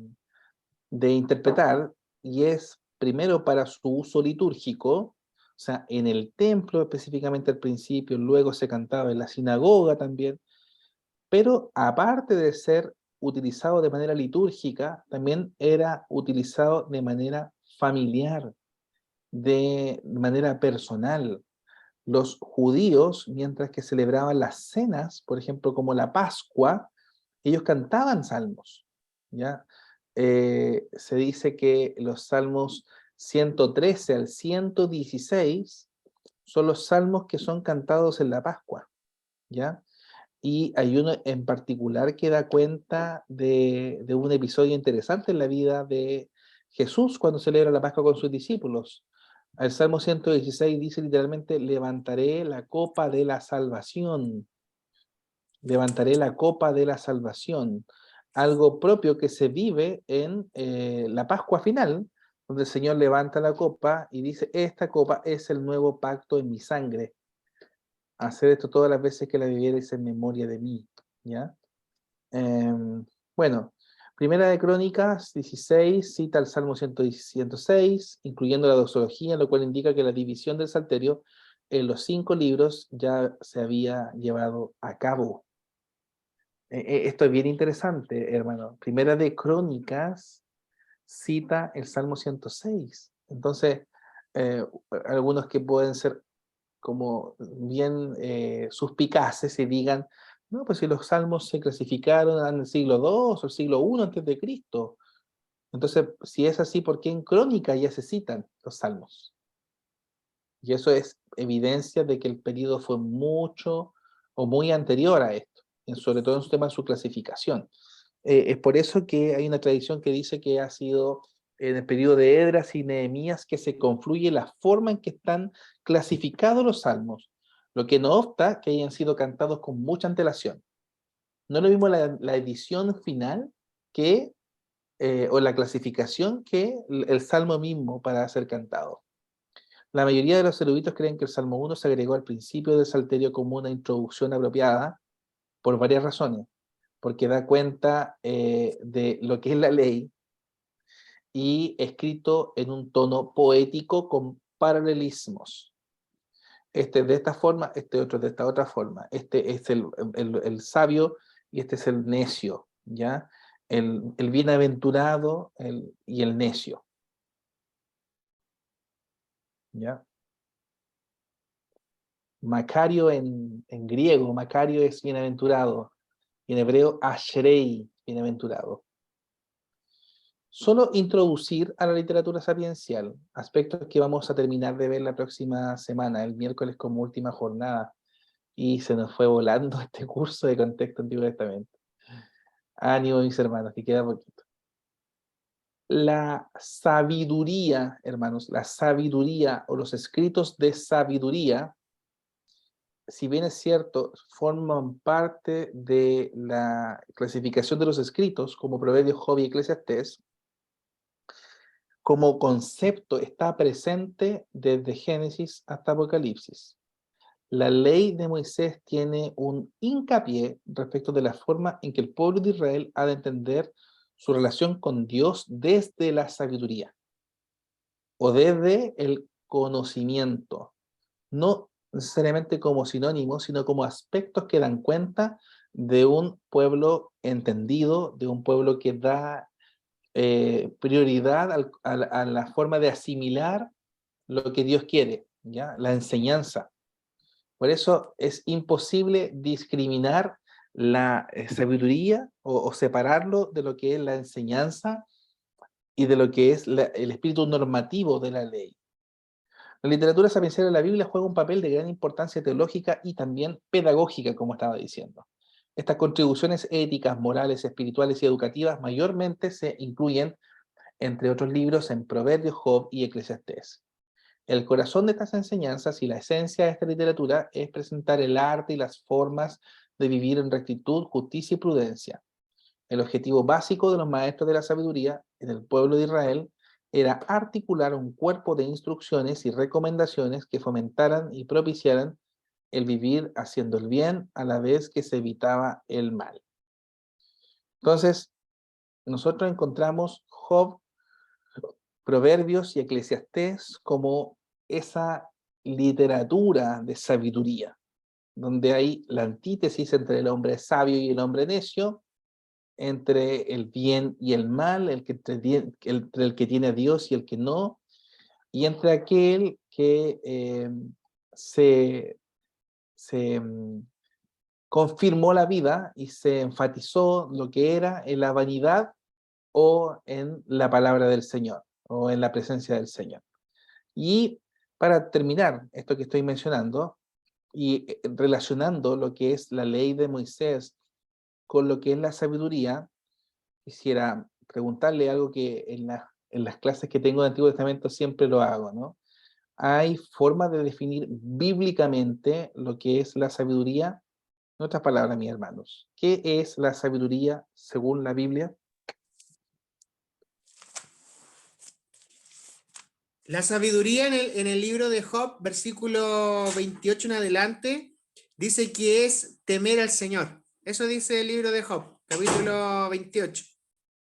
interpretar y es primero para su uso litúrgico, o sea, en el templo específicamente al principio, luego se cantaba en la sinagoga también, pero aparte de ser utilizado de manera litúrgica, también era utilizado de manera familiar, de manera personal. Los judíos, mientras que celebraban las cenas, por ejemplo, como la Pascua, ellos cantaban salmos, ¿ya? Se dice que los salmos 113 al 116 son los salmos que son cantados en la Pascua, ¿ya? Y hay uno en particular que da cuenta de un episodio interesante en la vida de Jesús cuando celebra la Pascua con sus discípulos. El Salmo 116 dice literalmente, levantaré la copa de la salvación. Levantaré la copa de la salvación. Algo propio que se vive en la Pascua final, donde el Señor levanta la copa y dice, esta copa es el nuevo pacto en mi sangre. Hacer esto todas las veces que la vivierais en memoria de mí, ¿ya? Bueno, Primera de Crónicas 16 cita el Salmo 106, incluyendo la doxología, lo cual indica que la división del Salterio en los 5 libros ya se había llevado a cabo. Esto es bien interesante, hermano. Primera de Crónicas cita el Salmo 106. Entonces, algunos que pueden ser como bien suspicaces y digan, no, pues si los salmos se clasificaron en el siglo II o el siglo I antes de Cristo. Entonces, si es así, ¿por qué en Crónica ya se citan los salmos? Y eso es evidencia de que el periodo fue mucho o muy anterior a esto, sobre todo en su tema de su clasificación. Es por eso que hay una tradición que dice que ha sido en el periodo de Esdras y Nehemías que se confluye la forma en que están clasificados los salmos, lo que no obsta que hayan sido cantados con mucha antelación. No es lo mismo la edición final que, o la clasificación que el salmo mismo para ser cantado. La mayoría de los eruditos creen que el Salmo 1 se agregó al principio del Salterio como una introducción apropiada por varias razones, porque da cuenta de lo que es la ley y escrito en un tono poético con paralelismos. Este de esta forma, este otro de esta otra forma. Este es el sabio y este es el necio, ¿ya? El bienaventurado y el necio, ¿ya? Macario en griego, Macario es bienaventurado, y en hebreo Ashrei, bienaventurado. Solo introducir a la literatura sapiencial, aspectos que vamos a terminar de ver la próxima semana, el miércoles como última jornada, y se nos fue volando este curso de Contexto Antiguo Testamento. Ánimo, mis hermanos, que queda poquito. La sabiduría, hermanos, la sabiduría o los escritos de sabiduría, si bien es cierto, forman parte de la clasificación de los escritos, como Proverbios, Job y Eclesiastés, como concepto está presente desde Génesis hasta Apocalipsis. La ley de Moisés tiene un hincapié respecto de la forma en que el pueblo de Israel ha de entender su relación con Dios desde la sabiduría o desde el conocimiento, no necesariamente como sinónimo, sino como aspectos que dan cuenta de un pueblo entendido, de un pueblo que da prioridad a la forma de asimilar lo que Dios quiere, ¿ya? La enseñanza. Por eso es imposible discriminar la sabiduría o separarlo de lo que es la enseñanza y de lo que es el espíritu normativo de la ley. La literatura sapiencial de la Biblia juega un papel de gran importancia teológica y también pedagógica, como estaba diciendo. Estas contribuciones éticas, morales, espirituales y educativas mayormente se incluyen, entre otros libros, en Proverbios, Job y Eclesiastés. El corazón de estas enseñanzas y la esencia de esta literatura es presentar el arte y las formas de vivir en rectitud, justicia y prudencia. El objetivo básico de los maestros de la sabiduría en el pueblo de Israel era articular un cuerpo de instrucciones y recomendaciones que fomentaran y propiciaran el vivir haciendo el bien a la vez que se evitaba el mal. Entonces, nosotros encontramos Job, Proverbios y Eclesiastés como esa literatura de sabiduría, donde hay la antítesis entre el hombre sabio y el hombre necio, entre el bien y el mal, entre el que tiene a Dios y el que no, y entre aquel que se confirmó la vida y se enfatizó lo que era en la vanidad o en la palabra del Señor, o en la presencia del Señor. Y para terminar esto que estoy mencionando, y relacionando lo que es la ley de Moisés con lo que es la sabiduría, quisiera preguntarle algo que en las clases que tengo de Antiguo Testamento siempre lo hago, ¿no? ¿Hay forma de definir bíblicamente lo que es la sabiduría? En otras palabras, mis hermanos, ¿qué es la sabiduría según la Biblia? La sabiduría en el libro de Job, versículo 28 en adelante, dice que es temer al Señor. Eso dice el libro de Job, capítulo 28.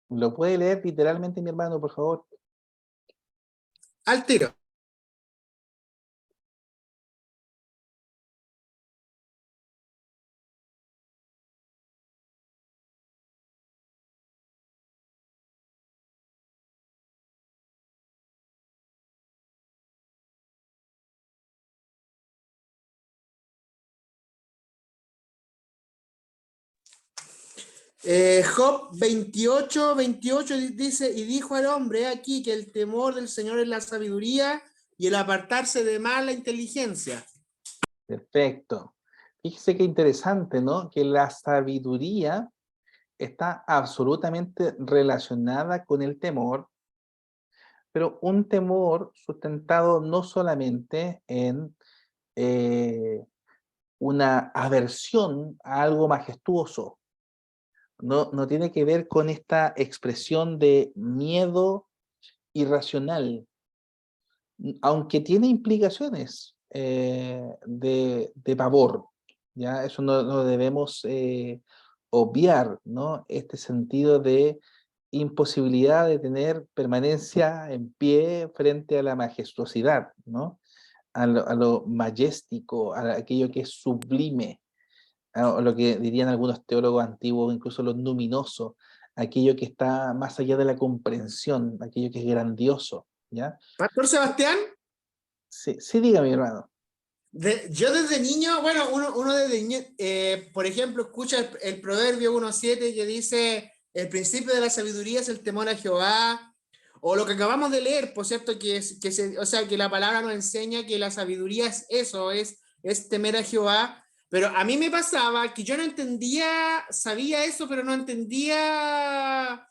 ¿Lo puede leer literalmente, mi hermano, por favor? Al tiro. Job 28, 28 dice, y dijo al hombre aquí que el temor del Señor es la sabiduría y el apartarse de mal la inteligencia. Perfecto. Fíjese qué interesante, ¿no? Que la sabiduría está absolutamente relacionada con el temor, pero un temor sustentado no solamente en una aversión a algo majestuoso, no tiene que ver con esta expresión de miedo irracional, aunque tiene implicaciones de pavor, ¿ya? Eso no debemos obviar, ¿no? Este sentido de imposibilidad de tener permanencia en pie frente a la majestuosidad, ¿no? A lo majestático, a aquello que es sublime, a lo que dirían algunos teólogos antiguos, incluso lo luminoso, aquello que está más allá de la comprensión, aquello que es grandioso, ¿ya? Pastor Sebastián, Sí, sí, diga mi hermano. yo desde niño, bueno, uno desde niño, por ejemplo, escucha el Proverbio 1.7 que dice, el principio de la sabiduría es el temor a Jehová, o lo que acabamos de leer, por cierto, o sea, que la palabra nos enseña que la sabiduría es eso, es temer a Jehová, pero a mí me pasaba que yo no entendía, sabía eso, pero no entendía,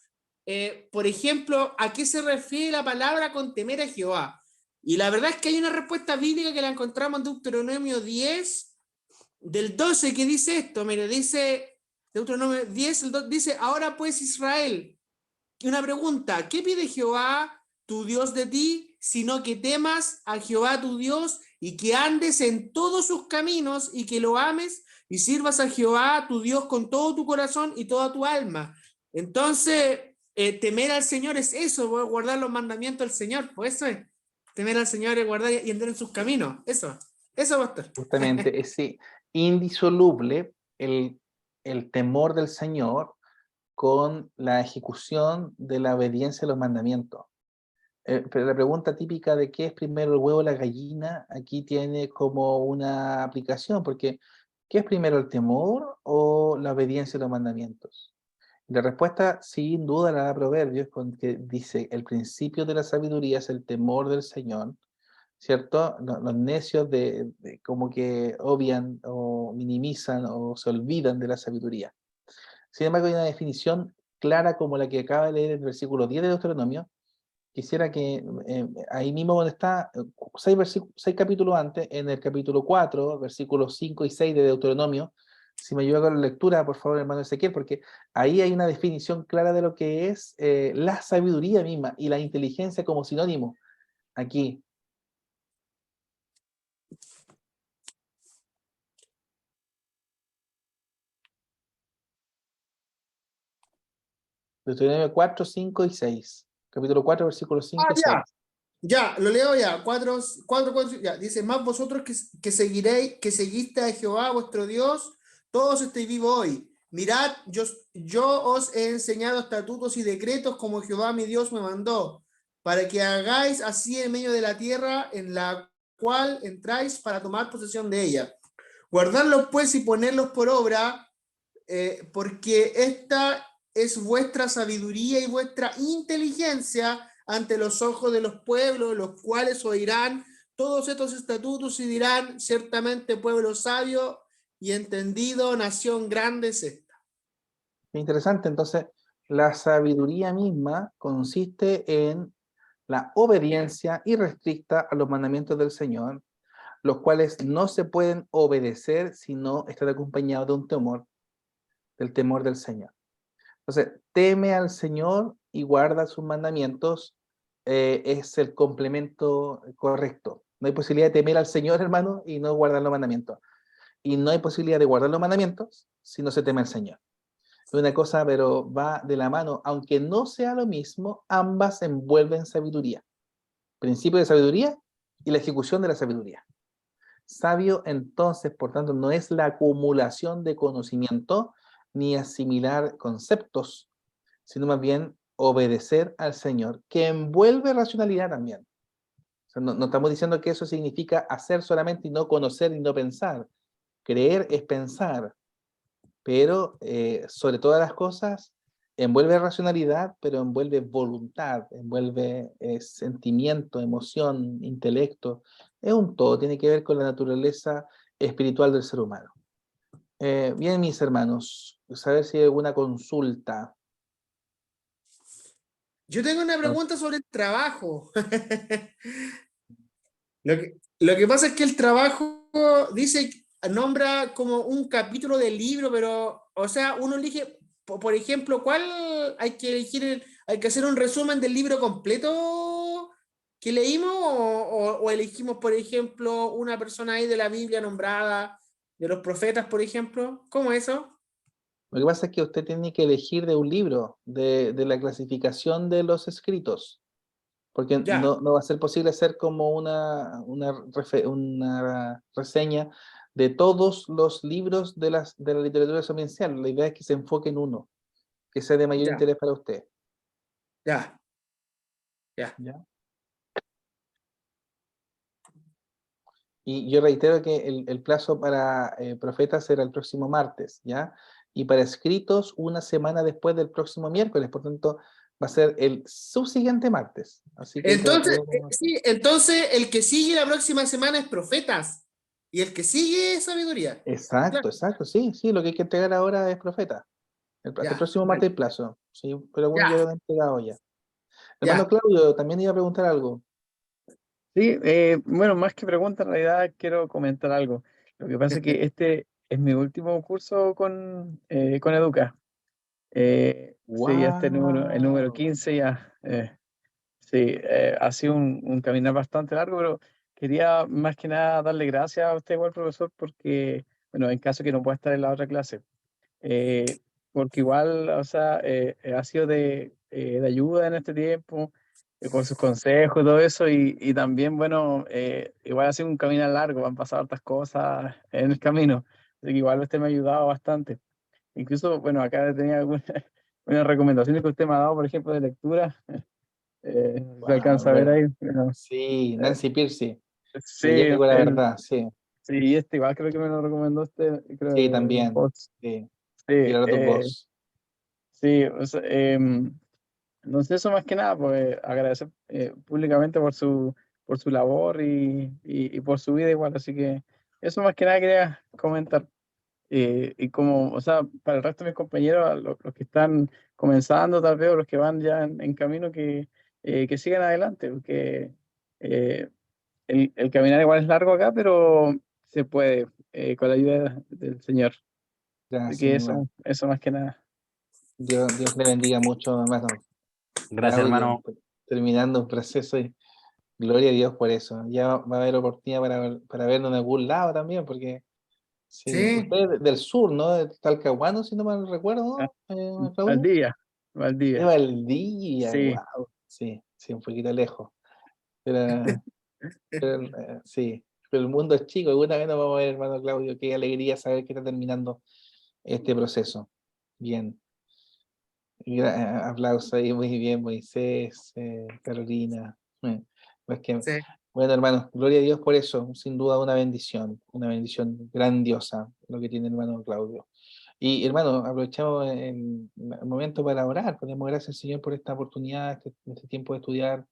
por ejemplo, a qué se refiere la palabra con temer a Jehová. Y la verdad es que hay una respuesta bíblica que la encontramos en Deuteronomio 10, del 12, que dice esto, mire, dice, Deuteronomio 10, el 2, dice, ahora pues Israel, una pregunta, ¿qué pide Jehová, tu Dios de ti, sino que temas a Jehová tu Dios y que andes en todos sus caminos y que lo ames y sirvas a Jehová tu Dios con todo tu corazón y toda tu alma? Entonces, temer al Señor es eso, guardar los mandamientos del Señor, pues eso es. Temer al Señor es guardar y andar en sus caminos. Eso, pastor. Justamente ese indisoluble el temor del Señor con la ejecución de la obediencia a los mandamientos. Pero la pregunta típica de qué es primero el huevo o la gallina, aquí tiene como una aplicación, porque ¿qué es primero, el temor o la obediencia a los mandamientos? La respuesta, sin duda, la da Proverbios, que dice, el principio de la sabiduría es el temor del Señor, ¿cierto? Los necios como que obvian o minimizan o se olvidan de la sabiduría. Sin embargo, hay una definición clara como la que acaba de leer en el versículo 10 de Deuteronomio. Quisiera que ahí mismo donde está, 6 capítulos antes, en el capítulo 4, versículos 5 y 6 de Deuteronomio, si me ayuda con la lectura, por favor, hermano Ezequiel, porque ahí hay una definición clara de lo que es la sabiduría misma y la inteligencia como sinónimo. Aquí. Deuteronomio 4, 5 y 6. Capítulo 4, versículos 5 y 6. Ya, lo leo ya. 4, ya. Dice, más vosotros que seguiste a Jehová vuestro Dios, todos estéis vivos hoy. Mirad, yo os he enseñado estatutos y decretos como Jehová mi Dios me mandó, para que hagáis así en medio de la tierra en la cual entráis para tomar posesión de ella. Guardadlos pues y ponerlos por obra, porque esta es vuestra sabiduría y vuestra inteligencia ante los ojos de los pueblos, los cuales oirán todos estos estatutos y dirán, ciertamente pueblo sabio y entendido, nación grande es esta. Interesante, entonces, la sabiduría misma consiste en la obediencia irrestricta a los mandamientos del Señor, los cuales no se pueden obedecer si no están acompañados de un temor, del temor del Señor. Entonces, teme al Señor y guarda sus mandamientos, es el complemento correcto. No hay posibilidad de temer al Señor, hermano, y no guardar los mandamientos. Y no hay posibilidad de guardar los mandamientos si no se teme al Señor. Es una cosa, pero va de la mano, aunque no sea lo mismo, ambas envuelven sabiduría. Principio de sabiduría y la ejecución de la sabiduría. Sabio, entonces, por tanto, no es la acumulación de conocimiento ni asimilar conceptos, sino más bien obedecer al Señor, que envuelve racionalidad también. O sea, no estamos diciendo que eso significa hacer solamente y no conocer y no pensar. Creer es pensar, pero sobre todas las cosas envuelve racionalidad, pero envuelve voluntad, envuelve sentimiento, emoción, intelecto. Es un todo, tiene que ver con la naturaleza espiritual del ser humano. Bien, mis hermanos, saber si hay alguna consulta. Yo tengo una pregunta sobre el trabajo. Lo que pasa es que el trabajo dice, nombra como un capítulo del libro, pero, o sea, uno elige, por ejemplo, ¿cuál hay que elegir? ¿Hay que hacer un resumen del libro completo que leímos o elegimos, por ejemplo, una persona ahí de la Biblia nombrada, de los profetas, por ejemplo? ¿Cómo es eso? Lo que pasa es que usted tiene que elegir de un libro, de la clasificación de los escritos, porque Ya, no va a ser posible hacer como una reseña de todos los libros de la literatura sapiencial. La idea es que se enfoque en uno, que sea de mayor ya, interés para usted. ya, ya. ¿Ya? Y yo reitero que el plazo para profetas será el próximo martes, ¿ya? Y para escritos una semana después del próximo miércoles, por tanto, va a ser el subsiguiente martes. Así que Entonces, sí, entonces el que sigue la próxima semana es profetas y el que sigue es sabiduría. Claro. exacto, exacto, sí, sí, lo que hay que entregar ahora es profeta. Hasta el Ya, próximo vale. martes el plazo, sí, pero algunos ya Ya, lo han entregado ya. Hermano ya. Claudio, también iba a preguntar algo. Sí, bueno, más que pregunta, en realidad quiero comentar algo. Lo que pasa es que este es mi último curso con Educa. Sí, este número, el número ¡Wow! 15 ya. Sí, ha sido un caminar bastante largo, pero quería más que nada darle gracias a usted igual, profesor, porque, bueno, en caso que no pueda estar en la otra clase, porque igual, o sea, ha sido de ayuda en este tiempo, con sus consejos y todo eso, y también, bueno, igual ha sido un camino largo, han pasado hartas cosas en el camino, así que igual usted me ha ayudado bastante. Incluso, bueno, acá tenía algunas unas recomendaciones que usted me ha dado, por ejemplo, de lectura, se ¡Wow! alcanza a ver ahí, pero, Sí, eh, Nancy Piercy, sí, leyendo con la verdad, sí. Sí, este igual creo que me lo recomendó usted, creo, Sí, también. Pots. Sí, Sí, Gerardo Voss. sí, o sea, no sé, eso más que nada, pues agradecer públicamente por su labor y por su vida igual, así que eso más que nada quería comentar. Y como, o sea, para el resto de mis compañeros, a los que están comenzando tal vez, o los que van ya en camino, que sigan adelante, porque el caminar igual es largo acá, pero se puede, con la ayuda del Señor. Así Gracias, que mi hermano. eso más que nada. Dios le bendiga mucho, hermano. Gracias, Claudio, hermano. terminando un proceso y gloria a Dios por eso. Ya va a haber oportunidad para vernos en algún lado también, porque sí, Sí, usted es del sur, ¿no? De Talcahuano, si no mal Ah, recuerdo, Al Claudio. día, al De día. Valdivia, Sí. wow. Sí, sí, un poquito lejos. Pero, sí, pero el mundo es chico. Alguna vez nos vamos a ver, hermano Claudio. Qué alegría saber que está terminando este proceso. Bien. Aplauso ahí, muy bien, Moisés, Carolina. Pues que, sí. bueno, hermano, gloria a Dios por eso, sin duda una bendición grandiosa lo que tiene el hermano Claudio. Y hermano, aprovechamos el momento para orar, ponemos gracias al Señor por esta oportunidad, este tiempo de estudiar,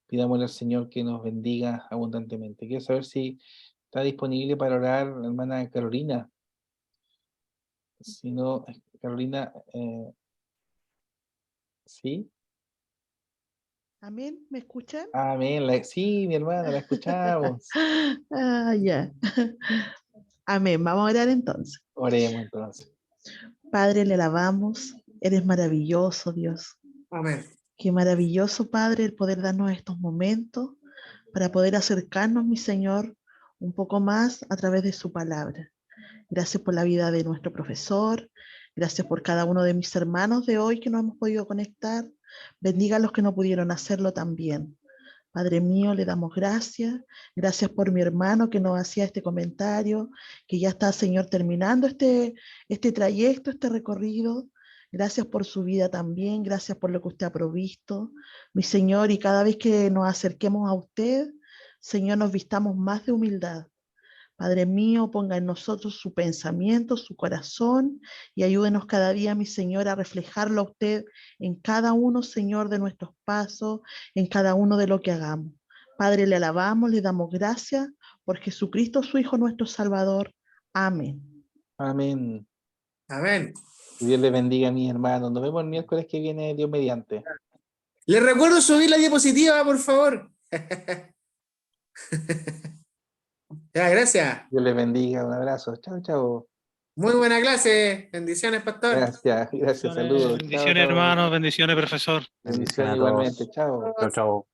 pidámosle al Señor que nos bendiga abundantemente. Quiero saber si está disponible para orar la hermana Carolina. Si no, Carolina, ¿sí? Amén, ¿me escuchan? Amén. Sí, mi hermana, la escuchamos. Ah, ya. Amén, vamos a orar entonces. Oremos entonces. Padre, le alabamos. Eres maravilloso, Dios. Amén. Qué maravilloso, Padre, el poder darnos estos momentos para poder acercarnos, mi Señor, un poco más a través de su palabra. Gracias por la vida de nuestro profesor. Gracias por cada uno de mis hermanos de hoy que no hemos podido conectar. Bendiga a los que no pudieron hacerlo también. Padre mío, le damos gracias. Gracias por mi hermano que nos hacía este comentario, que ya está, Señor, terminando este trayecto, este recorrido. Gracias por su vida también. Gracias por lo que usted ha provisto. Mi Señor, y cada vez que nos acerquemos a usted, Señor, nos vistamos más de humildad. Padre mío, ponga en nosotros su pensamiento, su corazón y ayúdenos cada día, mi Señor, a reflejarlo a usted en cada uno, Señor, de nuestros pasos, en cada uno de lo que hagamos. Padre, le alabamos, le damos gracias por Jesucristo, su Hijo, nuestro Salvador. Amén. Amén. Amén. Que Dios les bendiga a mis hermanos. Nos vemos el miércoles que viene, Dios mediante. Les recuerdo subir la diapositiva, por favor. Ya, gracias. Dios les bendiga. Un abrazo. Chao, chao. Muy buena clase. Bendiciones, pastor. Gracias, saludos. Chao, Bendiciones, chao. hermanos, bendiciones, profesor. Bendiciones a igualmente. todos. Chao. Chao, chao.